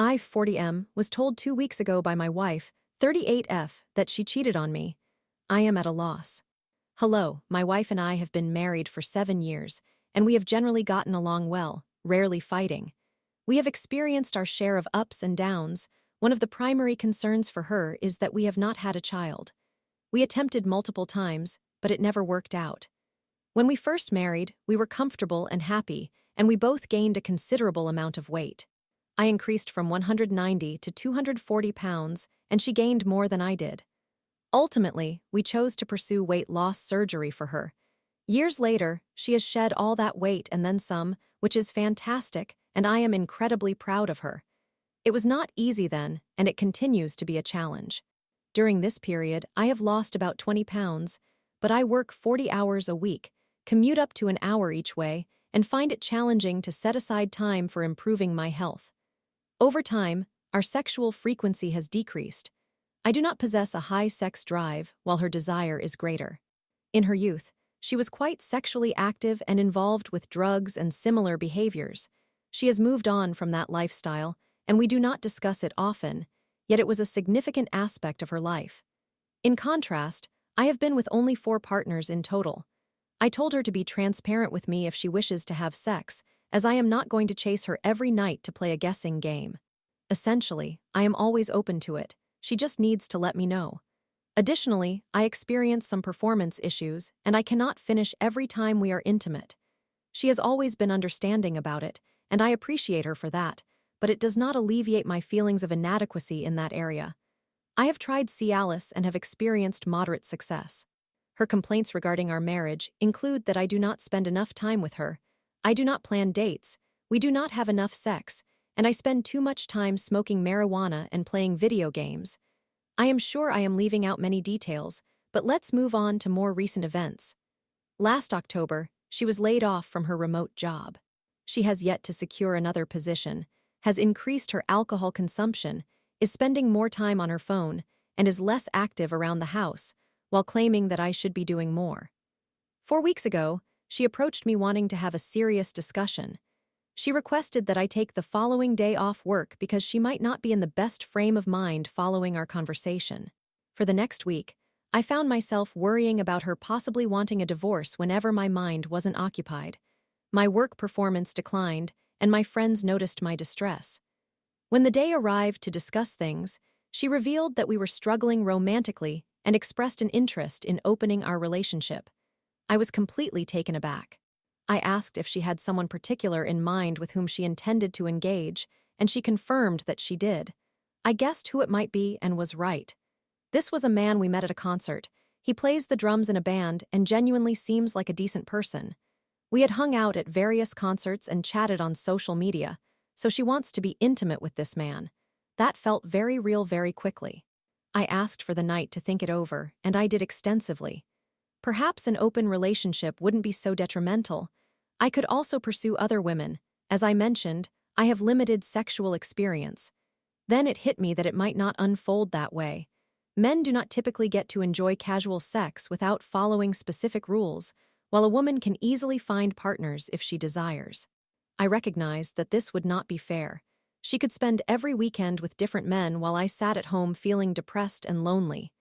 I, 40M, was told 2 weeks ago by my wife, 38F, that she cheated on me. I am at a loss. Hello, my wife and I have been married for 7 years, and we have generally gotten along well, rarely fighting. We have experienced our share of ups and downs. One of the primary concerns for her is that we have not had a child. We attempted multiple times, but it never worked out. When we first married, we were comfortable and happy, and we both gained a considerable amount of weight. I increased from 190 to 240 pounds, and she gained more than I did. Ultimately, we chose to pursue weight loss surgery for her. Years later, she has shed all that weight and then some, which is fantastic, and I am incredibly proud of her. It was not easy then, and it continues to be a challenge. During this period, I have lost about 20 pounds, but I work 40 hours a week, commute up to an hour each way, and find it challenging to set aside time for improving my health. Over time, our sexual frequency has decreased. I do not possess a high sex drive, while her desire is greater. In her youth, she was quite sexually active and involved with drugs and similar behaviors. She has moved on from that lifestyle, and we do not discuss it often, yet it was a significant aspect of her life. In contrast, I have been with only 4 partners in total. I told her to be transparent with me if she wishes to have sex, as I am not going to chase her every night to play a guessing game. Essentially, I am always open to it. She just needs to let me know. Additionally, I experience some performance issues, and I cannot finish every time we are intimate. She has always been understanding about it, and I appreciate her for that, but it does not alleviate my feelings of inadequacy in that area. I have tried Cialis and have experienced moderate success. Her complaints regarding our marriage include that I do not spend enough time with her, I do not plan dates, we do not have enough sex, and I spend too much time smoking marijuana and playing video games. I am sure I am leaving out many details, but let's move on to more recent events. Last October, she was laid off from her remote job. She has yet to secure another position, has increased her alcohol consumption, is spending more time on her phone, and is less active around the house, while claiming that I should be doing more. 4 weeks ago, she approached me wanting to have a serious discussion. She requested that I take the following day off work because she might not be in the best frame of mind following our conversation. For the next week, I found myself worrying about her possibly wanting a divorce whenever my mind wasn't occupied. My work performance declined, and my friends noticed my distress. When the day arrived to discuss things, she revealed that we were struggling romantically and expressed an interest in opening our relationship. I was completely taken aback. I asked if she had someone particular in mind with whom she intended to engage, and she confirmed that she did. I guessed who it might be and was right. This was a man we met at a concert. He plays the drums in a band and genuinely seems like a decent person. We had hung out at various concerts and chatted on social media, so she wants to be intimate with this man. That felt very real very quickly. I asked for the night to think it over, and I did extensively. Perhaps an open relationship wouldn't be so detrimental. I could also pursue other women. As I mentioned, I have limited sexual experience. Then it hit me that it might not unfold that way. Men do not typically get to enjoy casual sex without following specific rules, while a woman can easily find partners if she desires. I recognized that this would not be fair. She could spend every weekend with different men while I sat at home feeling depressed and lonely.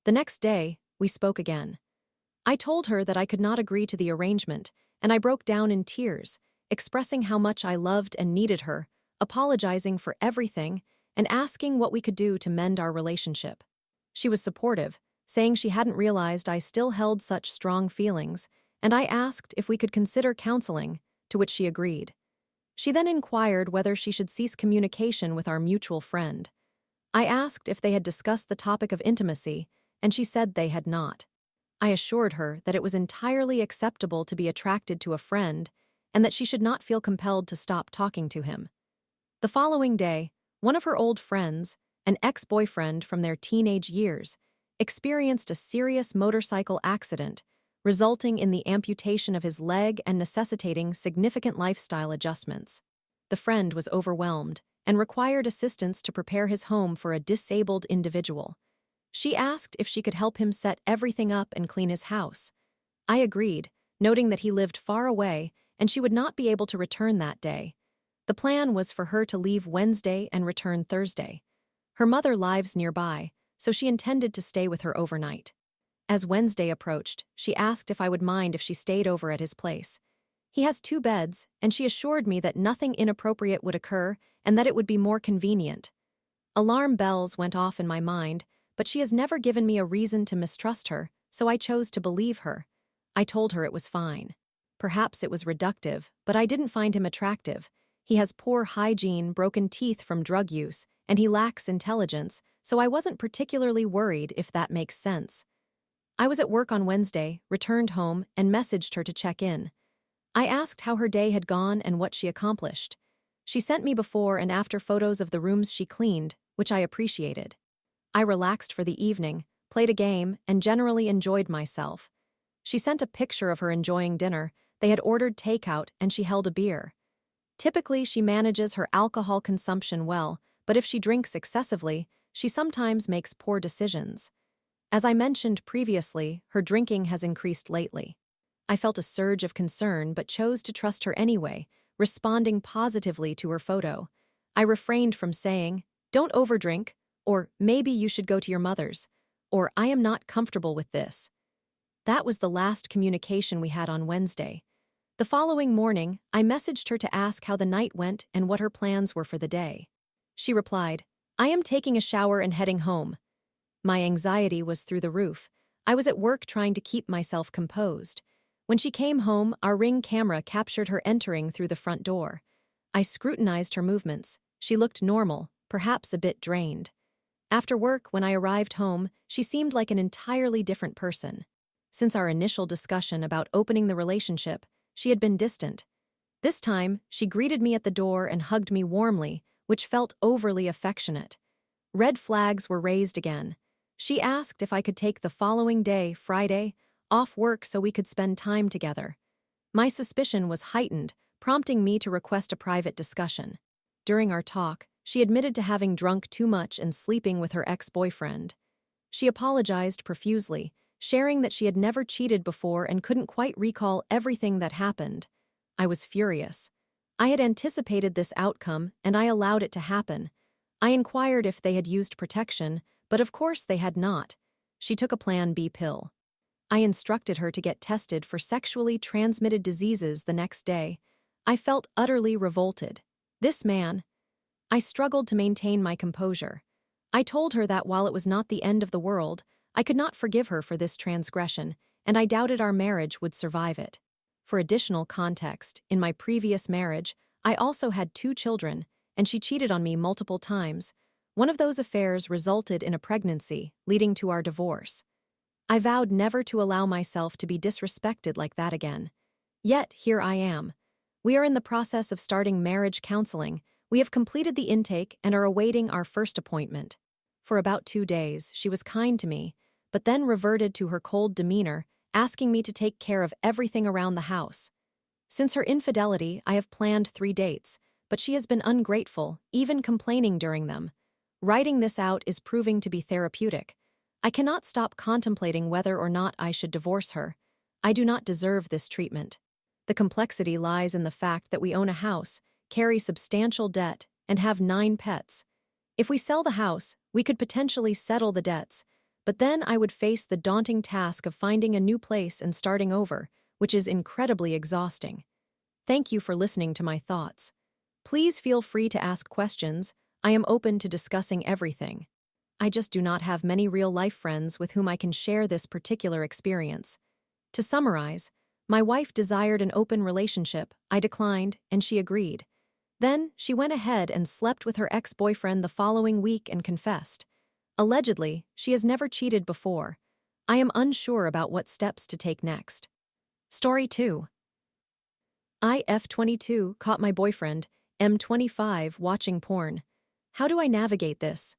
The next day, we spoke again. I told her that I could not agree to the arrangement, and I broke down in tears, expressing how much I loved and needed her, apologizing for everything, and asking what we could do to mend our relationship. She was supportive, saying she hadn't realized I still held such strong feelings, and I asked if we could consider counseling, to which she agreed. She then inquired whether she should cease communication with our mutual friend. I asked if they had discussed the topic of intimacy, and she said they had not. I assured her that it was entirely acceptable to be attracted to a friend and that she should not feel compelled to stop talking to him. The following day, one of her old friends, an ex-boyfriend from their teenage years, experienced a serious motorcycle accident, resulting in the amputation of his leg and necessitating significant lifestyle adjustments. The friend was overwhelmed and required assistance to prepare his home for a disabled individual. She asked if she could help him set everything up and clean his house. I agreed, noting that he lived far away and she would not be able to return that day. The plan was for her to leave Wednesday and return Thursday. Her mother lives nearby, so she intended to stay with her overnight. As Wednesday approached, she asked if I would mind if she stayed over at his place. He has 2 beds, and she assured me that nothing inappropriate would occur and that it would be more convenient. Alarm bells went off in my mind, but she has never given me a reason to mistrust her, so I chose to believe her. I told her it was fine. Perhaps it was reductive, but I didn't find him attractive. He has poor hygiene, broken teeth from drug use, and he lacks intelligence, so I wasn't particularly worried, if that makes sense. I was at work on Wednesday, returned home, and messaged her to check in. I asked how her day had gone and what she accomplished. She sent me before and after photos of the rooms she cleaned, which I appreciated. I relaxed for the evening, played a game, and generally enjoyed myself. She sent a picture of her enjoying dinner. They had ordered takeout, and she held a beer. Typically, she manages her alcohol consumption well, but if she drinks excessively, she sometimes makes poor decisions. As I mentioned previously, her drinking has increased lately. I felt a surge of concern but chose to trust her anyway, responding positively to her photo. I refrained from saying, "Don't overdrink," or "Maybe you should go to your mother's," or "I am not comfortable with this." That was the last communication we had on Wednesday. The following morning, I messaged her to ask how the night went and what her plans were for the day. She replied, "I am taking a shower and heading home." My anxiety was through the roof. I was at work trying to keep myself composed. When she came home, our Ring camera captured her entering through the front door. I scrutinized her movements. She looked normal, perhaps a bit drained. After work, when I arrived home, she seemed like an entirely different person. Since our initial discussion about opening the relationship, she had been distant. This time, she greeted me at the door and hugged me warmly, which felt overly affectionate. Red flags were raised again. She asked if I could take the following day, Friday, off work so we could spend time together. My suspicion was heightened, prompting me to request a private discussion. During our talk, she admitted to having drunk too much and sleeping with her ex-boyfriend. She apologized profusely, sharing that she had never cheated before and couldn't quite recall everything that happened. I was furious. I had anticipated this outcome, and I allowed it to happen. I inquired if they had used protection, but of course they had not. She took a Plan B pill. I instructed her to get tested for sexually transmitted diseases the next day. I felt utterly revolted. This man. I struggled to maintain my composure. I told her that while it was not the end of the world, I could not forgive her for this transgression, and I doubted our marriage would survive it. For additional context, in my previous marriage, I also had 2 children, and she cheated on me multiple times. One of those affairs resulted in a pregnancy, leading to our divorce. I vowed never to allow myself to be disrespected like that again. Yet, here I am. We are in the process of starting marriage counseling. We have completed the intake and are awaiting our first appointment. For about 2 days, she was kind to me, but then reverted to her cold demeanor, asking me to take care of everything around the house. Since her infidelity, I have planned 3 dates, but she has been ungrateful, even complaining during them. Writing this out is proving to be therapeutic. I cannot stop contemplating whether or not I should divorce her. I do not deserve this treatment. The complexity lies in the fact that we own a house, carry substantial debt, and have 9 pets. If we sell the house, we could potentially settle the debts, but then I would face the daunting task of finding a new place and starting over, which is incredibly exhausting. Thank you for listening to my thoughts. Please feel free to ask questions. I am open to discussing everything. I just do not have many real-life friends with whom I can share this particular experience. To summarize, my wife desired an open relationship. I declined, and she agreed. Then, she went ahead and slept with her ex-boyfriend the following week and confessed. Allegedly, she has never cheated before. I am unsure about what steps to take next. Story 2. F22 caught my boyfriend, M25, watching porn. How do I navigate this?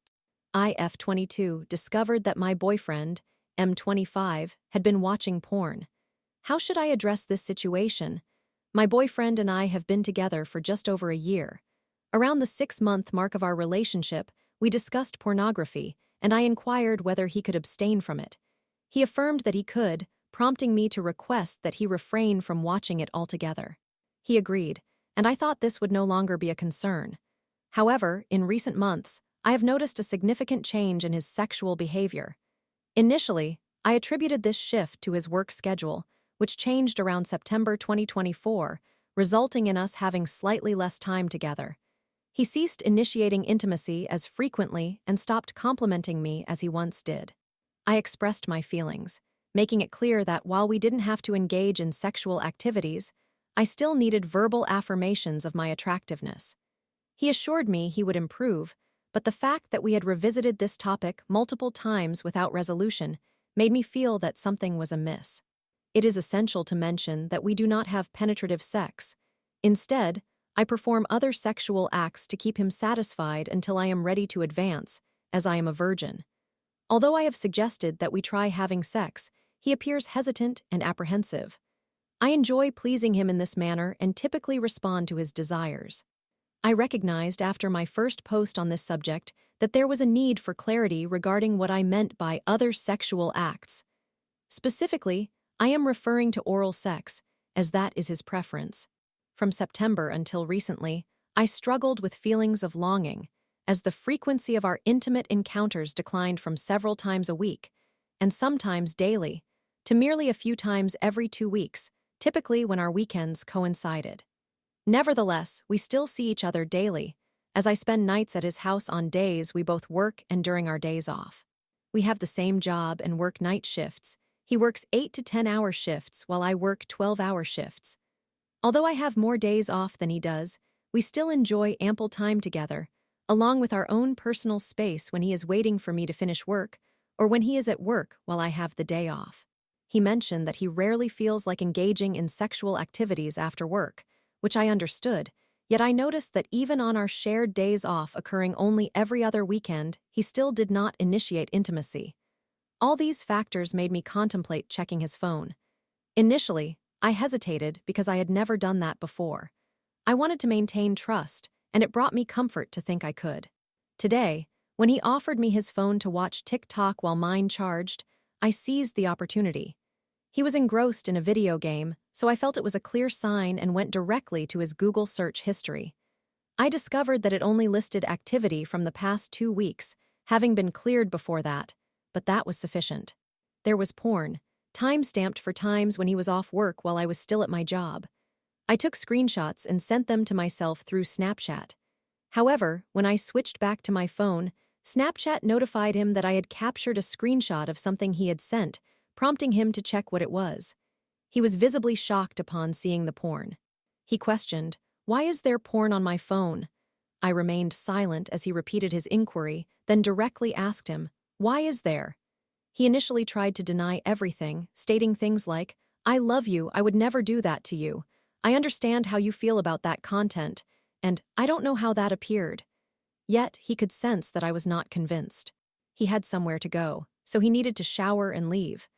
F22 discovered that my boyfriend, M25, had been watching porn. How should I address this situation? My boyfriend and I have been together for just over a year. Around the 6-month mark of our relationship, we discussed pornography, and I inquired whether he could abstain from it. He affirmed that he could, prompting me to request that he refrain from watching it altogether. He agreed. and I thought this would no longer be a concern. However, in recent months, I have noticed a significant change in his sexual behavior. Initially, I attributed this shift to his work schedule, which changed around September 2024, resulting in us having slightly less time together. He ceased initiating intimacy as frequently and stopped complimenting me as he once did. I expressed my feelings, making it clear that while we didn't have to engage in sexual activities, I still needed verbal affirmations of my attractiveness. He assured me he would improve, but the fact that we had revisited this topic multiple times without resolution made me feel that something was amiss. It is essential to mention that we do not have penetrative sex. Instead, I perform other sexual acts to keep him satisfied until I am ready to advance, as I am a virgin. Although I have suggested that we try having sex, he appears hesitant and apprehensive. I enjoy pleasing him in this manner and typically respond to his desires. I recognized after my first post on this subject that there was a need for clarity regarding what I meant by other sexual acts. Specifically, I am referring to oral sex, as that is his preference. From September until recently, I struggled with feelings of longing, as the frequency of our intimate encounters declined from several times a week, and sometimes daily, to merely a few times every 2 weeks, typically when our weekends coincided. Nevertheless, we still see each other daily, as I spend nights at his house on days we both work and during our days off. We have the same job and work night shifts. He works 8 to 10-hour shifts while I work 12-hour shifts. Although I have more days off than he does, we still enjoy ample time together, along with our own personal space when he is waiting for me to finish work or when he is at work while I have the day off. He mentioned that he rarely feels like engaging in sexual activities after work, which I understood, yet I noticed that even on our shared days off occurring only every other weekend, he still did not initiate intimacy. All these factors made me contemplate checking his phone. Initially, I hesitated because I had never done that before. I wanted to maintain trust, and it brought me comfort to think I could. Today, when he offered me his phone to watch TikTok while mine charged, I seized the opportunity. He was engrossed in a video game, so I felt it was a clear sign and went directly to his Google search history. I discovered that it only listed activity from the past 2 weeks, having been cleared before that, but that was sufficient. There was porn, time-stamped for times when he was off work while I was still at my job. I took screenshots and sent them to myself through Snapchat. However, when I switched back to my phone, Snapchat notified him that I had captured a screenshot of something he had sent, prompting him to check what it was. He was visibly shocked upon seeing the porn. He questioned, "Why is there porn on my phone?" I remained silent as he repeated his inquiry, then directly asked him, "Why is there?" He initially tried to deny everything, stating things like, "I love you, I would never do that to you. I understand how you feel about that content, and I don't know how that appeared." Yet, he could sense that I was not convinced. He had somewhere to go, so he needed to shower and leave.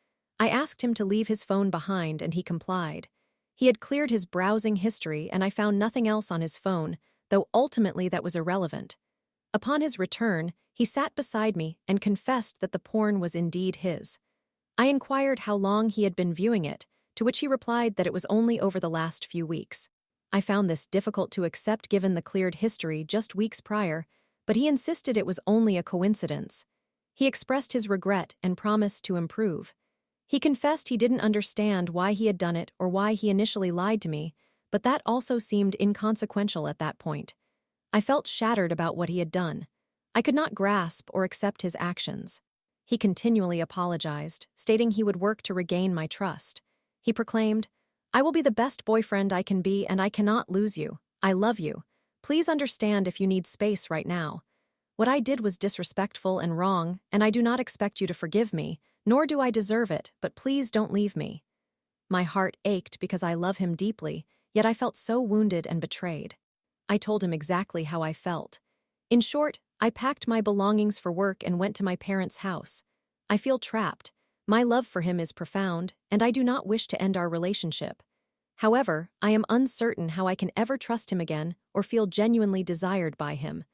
I asked him to leave his phone behind, and he complied. He had cleared his browsing history, and I found nothing else on his phone, though ultimately that was irrelevant. Upon his return, he sat beside me and confessed that the porn was indeed his. I inquired how long he had been viewing it, to which he replied that it was only over the last few weeks. I found this difficult to accept given the cleared history just weeks prior, but he insisted it was only a coincidence. He expressed his regret and promised to improve. He confessed he didn't understand why he had done it or why he initially lied to me, but that also seemed inconsequential at that point. I felt shattered about what he had done. I could not grasp or accept his actions. He continually apologized, stating he would work to regain my trust. He proclaimed, "I will be the best boyfriend I can be, and I cannot lose you. I love you. Please understand if you need space right now. What I did was disrespectful and wrong, and I do not expect you to forgive me, nor do I deserve it, but please don't leave me." My heart ached because I love him deeply, yet I felt so wounded and betrayed. I told him exactly how I felt. In short, I packed my belongings for work and went to my parents' house. I feel trapped. My love for him is profound, and I do not wish to end our relationship. However, I am uncertain how I can ever trust him again or feel genuinely desired by him.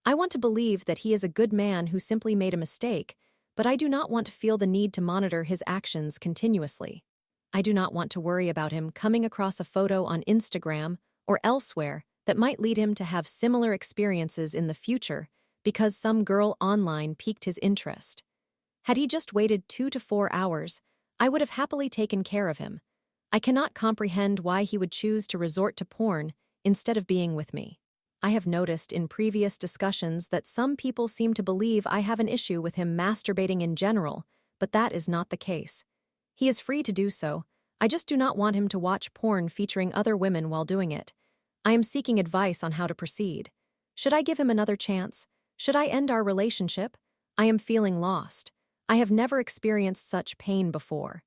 I want to believe that he is a good man who simply made a mistake, but I do not want to feel the need to monitor his actions continuously. I do not want to worry about him coming across a photo on Instagram or elsewhere that might lead him to have similar experiences in the future because some girl online piqued his interest. Had he just waited 2 to 4 hours, I would have happily taken care of him. I cannot comprehend why he would choose to resort to porn instead of being with me. I have noticed in previous discussions that some people seem to believe I have an issue with him masturbating in general, but that is not the case. He is free to do so. I just do not want him to watch porn featuring other women while doing it. I am seeking advice on how to proceed. Should I give him another chance? Should I end our relationship? I am feeling lost. I have never experienced such pain before.